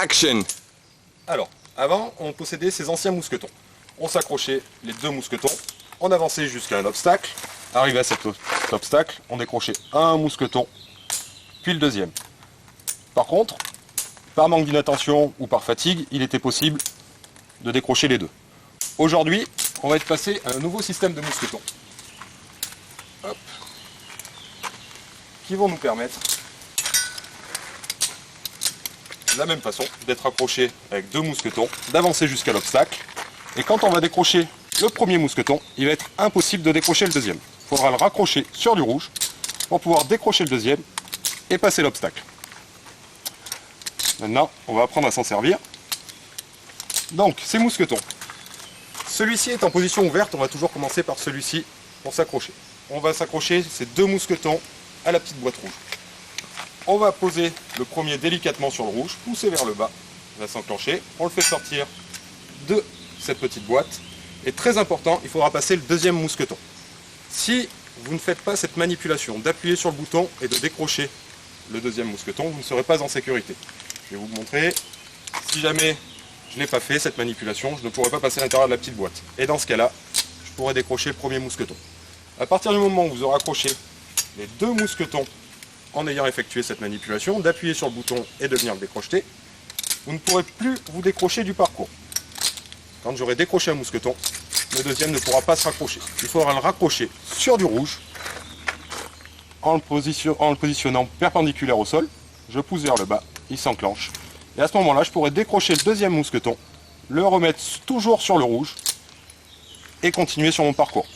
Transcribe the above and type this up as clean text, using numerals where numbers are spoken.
Action. Alors, avant, on possédait ces anciens mousquetons. On s'accrochait les deux mousquetons, on avançait jusqu'à un obstacle. Arrivé à cet obstacle, on décrochait un mousqueton, puis le deuxième. Par contre, par manque d'inattention ou par fatigue, il était possible de décrocher les deux. Aujourd'hui, on va être passé à un nouveau système de mousquetons. Hop. Qui vont nous permettre, de la même façon, d'être accroché avec deux mousquetons, d'avancer jusqu'à l'obstacle. Et quand on va décrocher le premier mousqueton, il va être impossible de décrocher le deuxième. Il faudra le raccrocher sur du rouge pour pouvoir décrocher le deuxième et passer l'obstacle. Maintenant, on va apprendre à s'en servir. Donc, ces mousquetons. Celui-ci est en position ouverte, on va toujours commencer par celui-ci pour s'accrocher. On va s'accrocher ces deux mousquetons à la petite boîte rouge. On va poser le premier délicatement sur le rouge, pousser vers le bas, il va s'enclencher. On le fait sortir de cette petite boîte. Et très important, il faudra passer le deuxième mousqueton. Si vous ne faites pas cette manipulation d'appuyer sur le bouton et de décrocher le deuxième mousqueton, vous ne serez pas en sécurité. Je vais vous montrer. Si jamais je ne l'ai pas fait, cette manipulation, je ne pourrai pas passer à l'intérieur de la petite boîte. Et dans ce cas-là, je pourrai décrocher le premier mousqueton. À partir du moment où vous aurez accroché les deux mousquetons en ayant effectué cette manipulation, d'appuyer sur le bouton et de venir le décrocher, vous ne pourrez plus vous décrocher du parcours. Quand j'aurai décroché un mousqueton, le deuxième ne pourra pas se raccrocher. Il faudra le raccrocher sur du rouge en le positionnant perpendiculaire au sol. Je pousse vers le bas, il s'enclenche. Et à ce moment-là, je pourrai décrocher le deuxième mousqueton, le remettre toujours sur le rouge et continuer sur mon parcours.